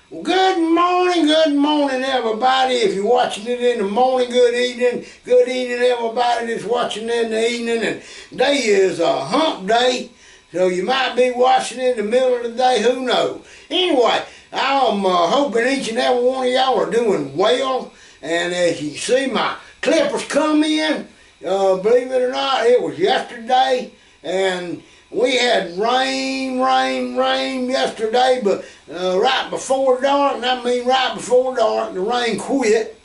Well, good morning, everybody. If you're watching it in the morning, good evening, everybody that's watching it in the evening. And today is a hump day, so you might be watching it in the middle of the day, who knows. Anyway, I'm hoping each and every one of y'all are doing well. And as you see, my clippers come in. Believe it or not, it was yesterday, and we had rain yesterday, but right before dark, and I mean right before dark, the rain quit.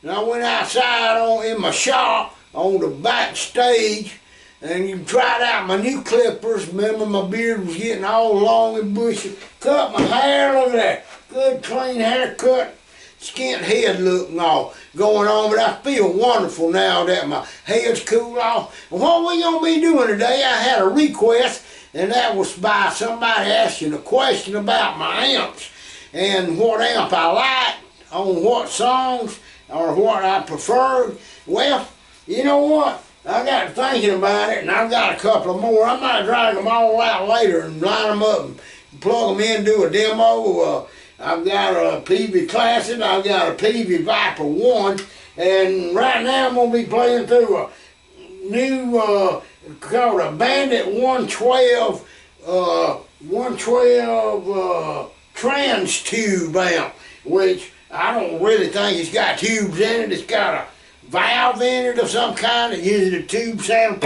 And I went outside in my shop on the back stage and tried out my new clippers. Remember, my beard was getting all long and bushy. Cut my hair, look at that. Good clean haircut. Skint head look and all going on, but I feel wonderful now that my head's cooled off. And what we gonna be doing today, I had a request, and that was by somebody asking a question about my amps and what amp I liked, on what songs, or what I preferred. Well, you know what? I got thinking about it, and I've got a couple of more. I might drag them all out later and line them up and plug them in, do a demo. I've got a Peavey Classic, I've got a Peavey Viper 1, and right now I'm going to be playing through a new, called a Bandit 112 trans tube amp, which I don't really think it's got tubes in it. It's got a valve in it of some kind that uses a tube sound.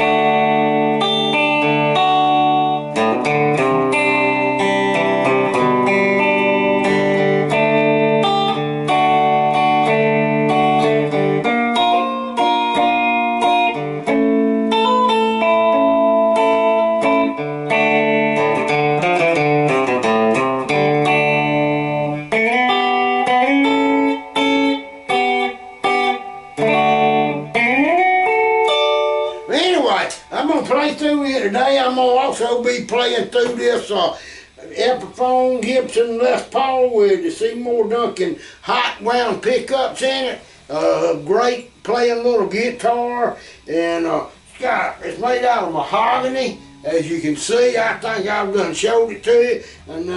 I'm going to play through it today. I'm going to also be playing through this Epiphone Gibson Les Paul with the Seymour Duncan hot wound pickups in it. Great playing little guitar, and it's made out of mahogany. As you can see, I think I've done showed it to you, and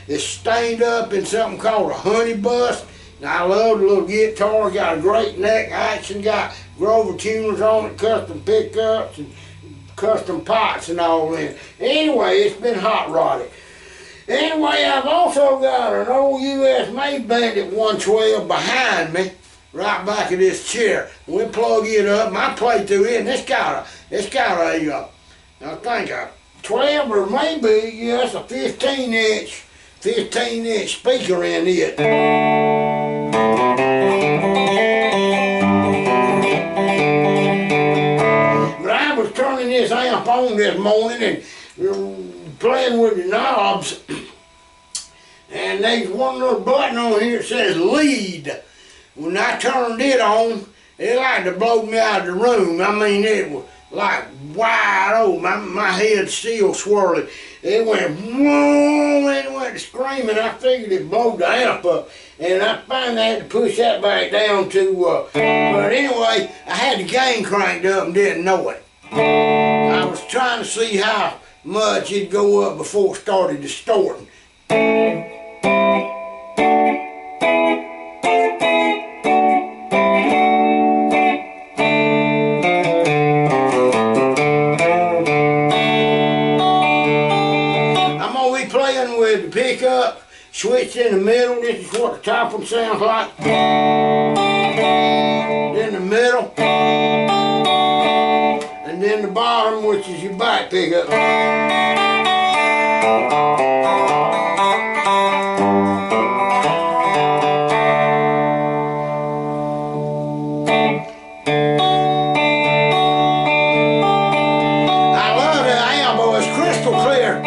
it's stained up in something called a honey bust. And I love the little guitar. Got a great neck action, got Grover tuners on it, custom pickups and custom pots and all in. Anyway, it's been hot rodded. Anyway, I've also got an old US made Bandit 112 behind me, right back of this chair. We'll plug it up and I play through it, and it's got a I think a 12 or maybe, yes, a 15-inch speaker in it. But I was turning this amp on this morning and playing with the knobs, and there's one little button on here that says lead. When I turned it on, it like to blow me out of the room. I mean, it was like wide open. My head's still swirling. It went whoa, and it went screaming. I figured it blowed the amp up, and I finally had to push that back down to, but anyway, I had the gain cranked up and didn't know it. I was trying to see how much it'd go up before it started distorting. Playing with the pickup, switch in the middle. This is what the top one sounds like. Then the middle, and then the bottom, which is your back pickup. I love the amp, it's crystal clear.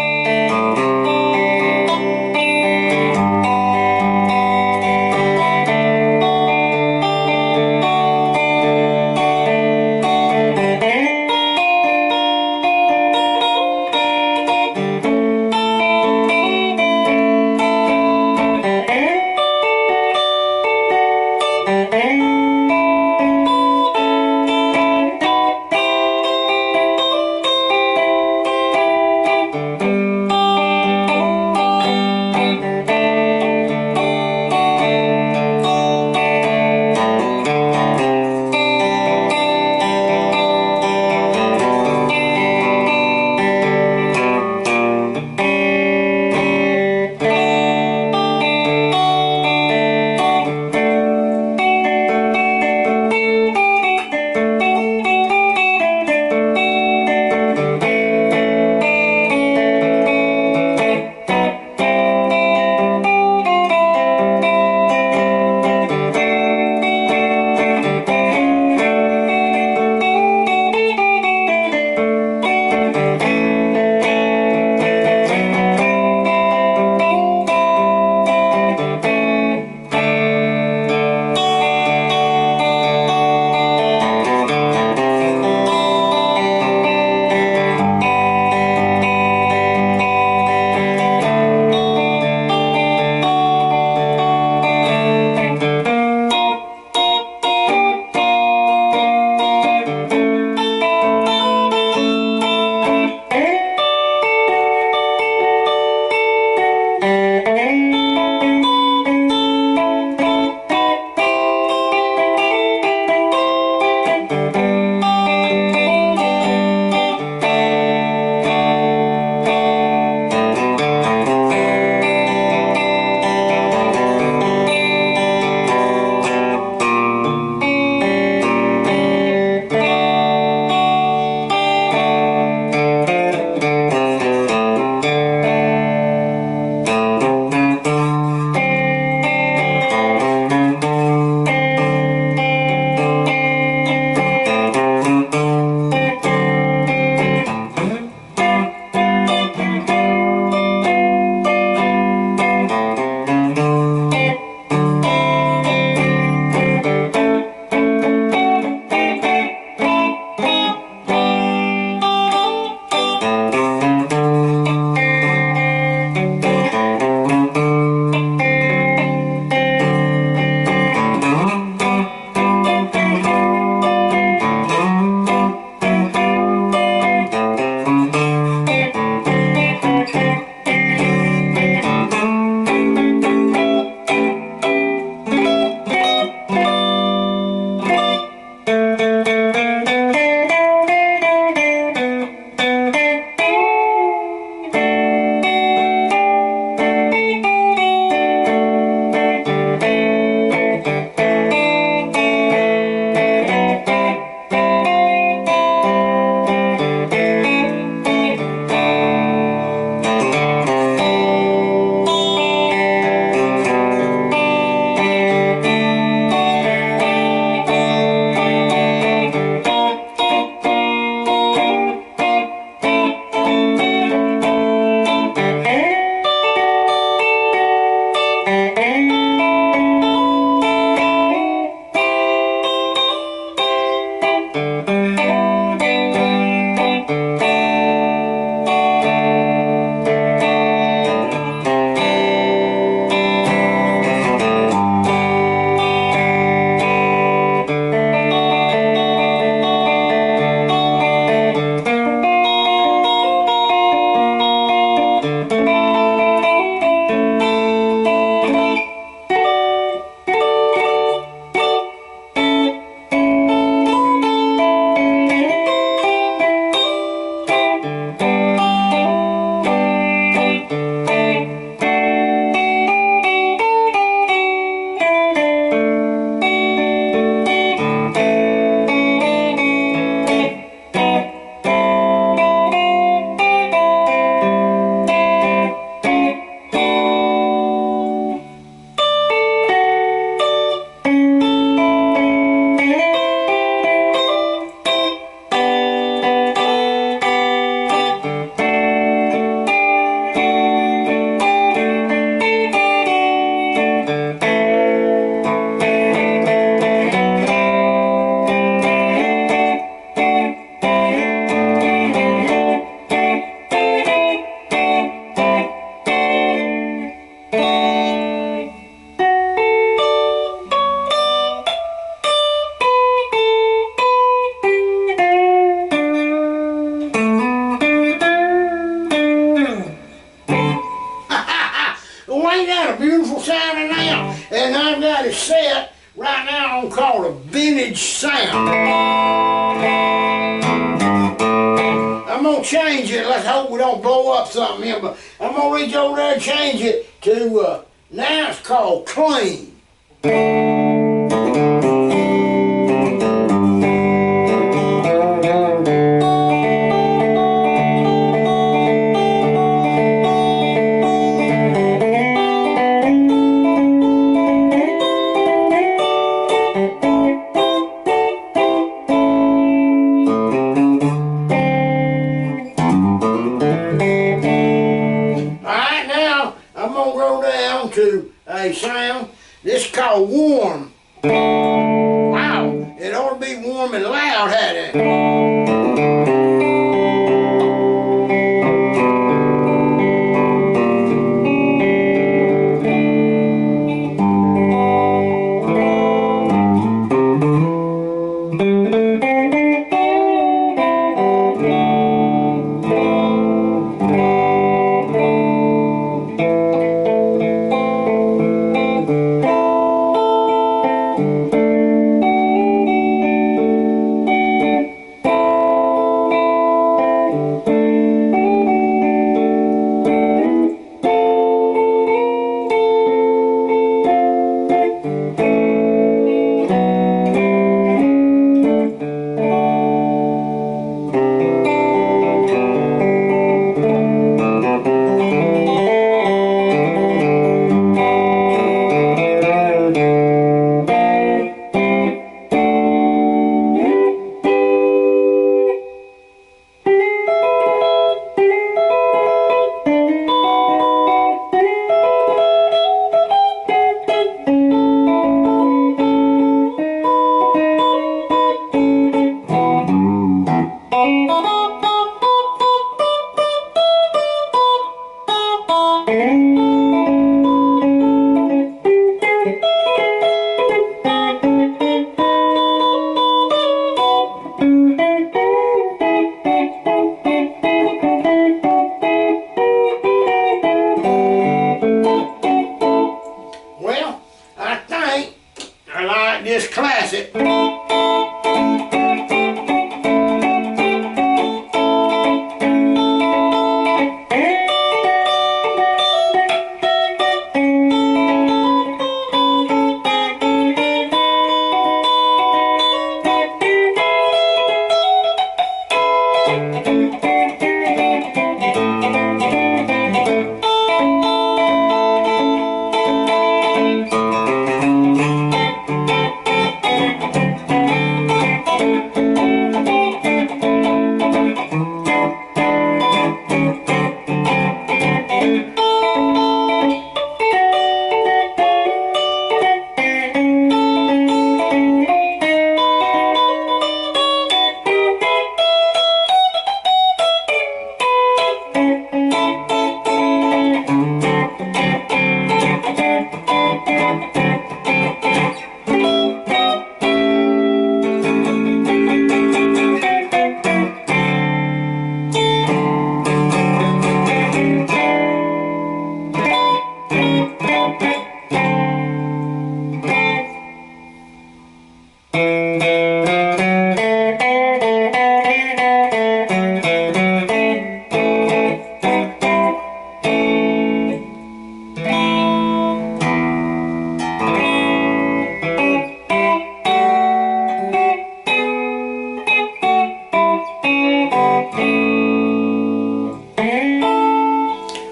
Ain't that a beautiful sounding now? And I've got it set right now on called a vintage sound. I'm gonna change it. Let's hope we don't blow up something here, but I'm gonna reach over there and change it to now it's called clean. To a sound. This is called warm. Wow, it ought to be warm and loud, hadn't it? This classic.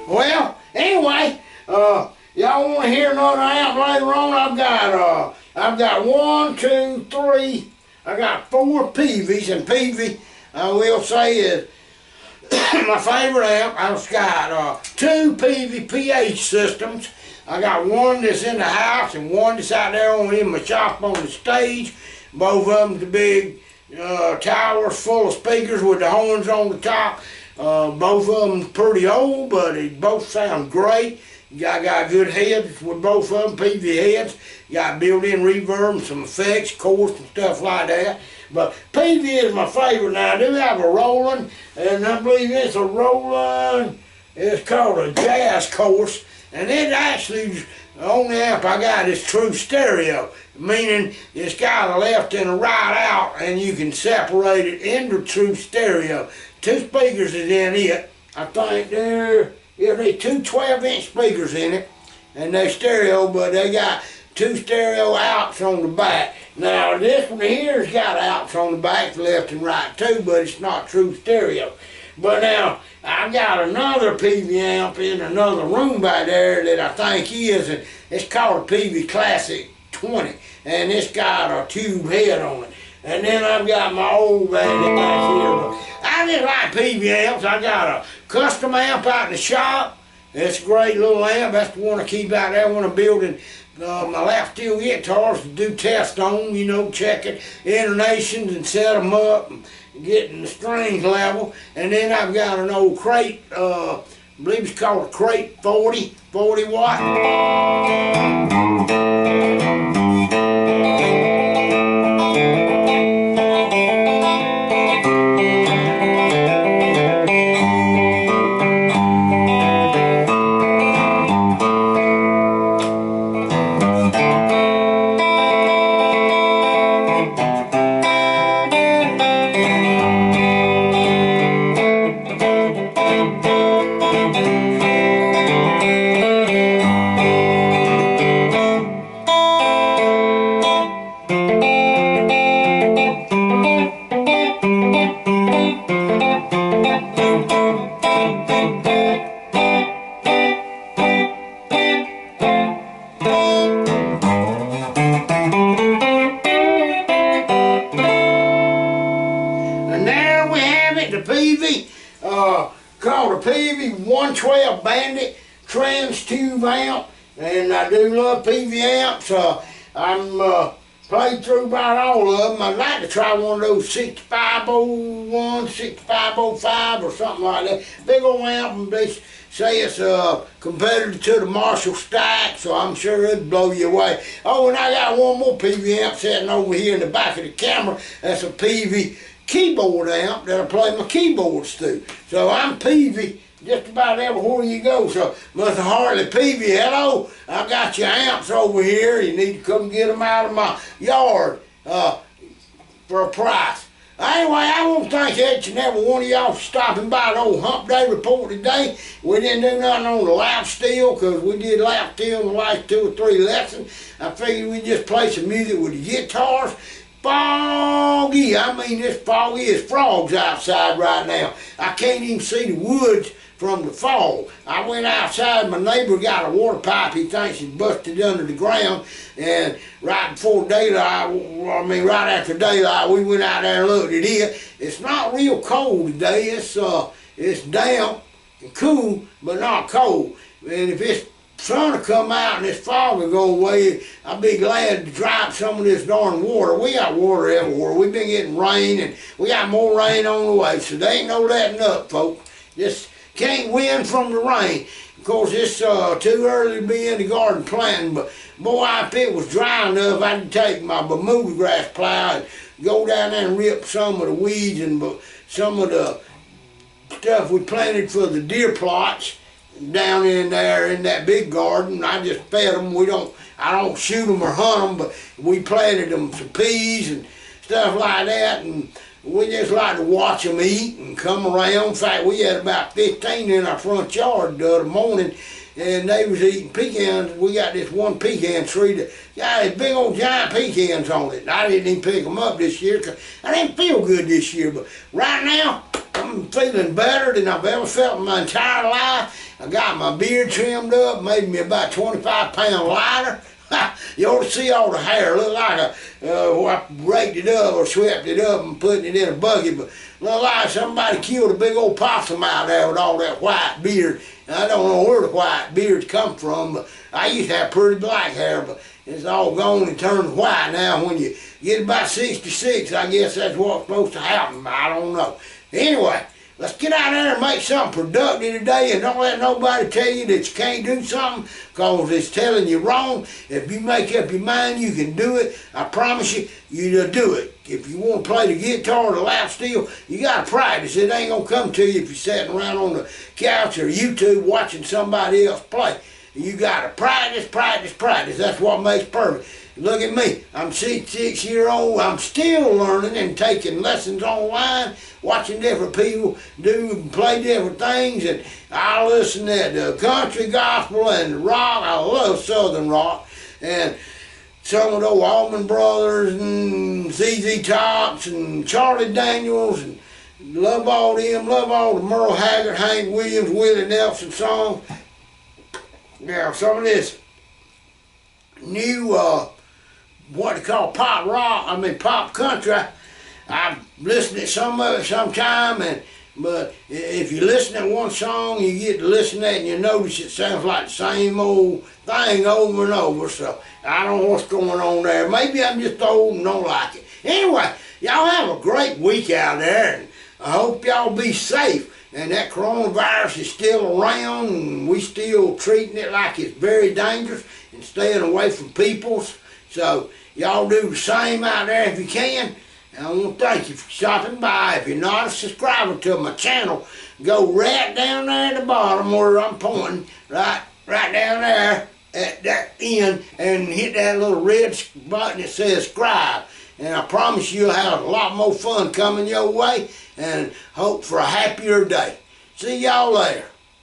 Well, anyway, y'all want to hear another amp later on? I've got 1, 2, 3. I got 4 Peaveys, and Peavey, I will say, is my favorite amp. I've got 2 Peavey PH systems. I got one that's in the house and one that's out there in my shop on the stage. Both of them the big towers full of speakers with the horns on the top. Both of them pretty old, but they both sound great. I got good heads with both of them, Peavey heads. Got built-in reverb and some effects, chorus and stuff like that. But Peavey is my favorite. Now I do have a Roland, and I believe it's a Roland. It's called a Jazz Course, and it actually, the only amp I got is true stereo, meaning it's got a left and a right out, and you can separate it into true stereo. 2 speakers is in it. I think there's 2 12-inch speakers in it, and they're stereo, but they got 2 stereo outs on the back. Now this one here's got outs on the back, left and right too, but it's not true stereo. But now I got another Peavey amp in another room back there that I think is, and it's called a Peavey Classic 20, and it's got a tube head on it. And then I've got my old Bandit back here. But I just like Peavey amps. I got a custom amp out in the shop. It's a great little amp. That's the one I keep out there when I'm building my lap steel guitars to do tests on, you know, checking intonations and set them up and getting the strings level. And then I've got an old crate, I believe it's called a crate 40 watt. Peavey, called a Peavey 112 Bandit trans tube amp, and I do love Peavey amps. I'm played through about all of them. I'd like to try one of those 6501, 6505 or something like that. Big old amp, and they say it's a competitor to the Marshall Stack, so I'm sure it'd blow you away. Oh, and I got one more Peavey amp sitting over here in the back of the camera. That's a Peavey keyboard amp that I play my keyboards to. So I'm Peavey just about everywhere you go. So Mr. Hartley Peavey, hello, I got your amps over here. You need to come get them out of my yard for a price. Anyway, I want to thank each and every one of y'all for stopping by the old Hump Day report today. We didn't do nothing on the lap steel because we did lap steel in the last 2 or 3 lessons. I figured we'd just play some music with the guitars. Foggy, I mean it's foggy as frogs outside right now. I can't even see the woods from the fog. I went outside, my neighbor got a water pipe he thinks he's busted under the ground, and right before daylight, right after daylight, we went out there and looked at it. It's not real cold today. It's damp and cool, but not cold. And if it's sun will come out and this fog will go away, I'll be glad to drop some of this darn water. We got water everywhere. We've been getting rain, and we got more rain on the way, so there ain't no letting up, folks. Just can't win from the rain. Of course, it's too early to be in the garden planting, but boy, if it was dry enough, I'd take my Bermuda grass plow and go down there and rip some of the weeds and some of the stuff we planted for the deer plots down in there in that big garden. I just fed them. I don't shoot them or hunt them, but we planted them some peas and stuff like that, and we just like to watch them eat and come around. In fact, we had about 15 in our front yard the other morning, and they was eating pecans. We got this one pecan tree that got these big old giant pecans on it. I didn't even pick them up this year because I didn't feel good this year, but right now I'm feeling better than I've ever felt in my entire life. I got my beard trimmed up, made me about 25 pounds lighter. You ought to see all the hair. Look like I raked it up or swept it up and put it in a bucket, but look like somebody killed a big old possum out there with all that white beard. And I don't know where the white beards come from, but I used to have pretty black hair, but it's all gone and turned white now. When you get about 66, I guess that's what's supposed to happen. I don't know. Anyway, let's get out there and make something productive today, and don't let nobody tell you that you can't do something, because it's telling you wrong. If you make up your mind you can do it, I promise you, you'll do it. If you want to play the guitar or the lap steel, you got to practice. It ain't going to come to you if you're sitting around on the couch or YouTube watching somebody else play. You got to practice, practice, practice. That's what makes perfect. Look at me. I'm 66 years old. I'm still learning and taking lessons online, watching different people do and play different things. And I listen to the country, gospel, and rock. I love Southern rock. And some of those Allman Brothers and ZZ Tops and Charlie Daniels, and love all them. Love all the Merle Haggard, Hank Williams, Willie Nelson songs. Now, some of this new what they call pop rock, pop country. I've listened to some of it sometime, but if you listen to one song, you get to listen to it and you notice it sounds like the same old thing over and over. So I don't know what's going on there. Maybe I'm just old and don't like it. Anyway, y'all have a great week out there, and I hope y'all be safe. And that coronavirus is still around, and we still treating it like it's very dangerous and staying away from peoples. So y'all do the same out there if you can. And I want to thank you for stopping by. If you're not a subscriber to my channel, go right down there at the bottom where I'm pointing, right down there at that end, and hit that little red button that says subscribe. And I promise you'll have a lot more fun coming your way, and hope for a happier day. See y'all later.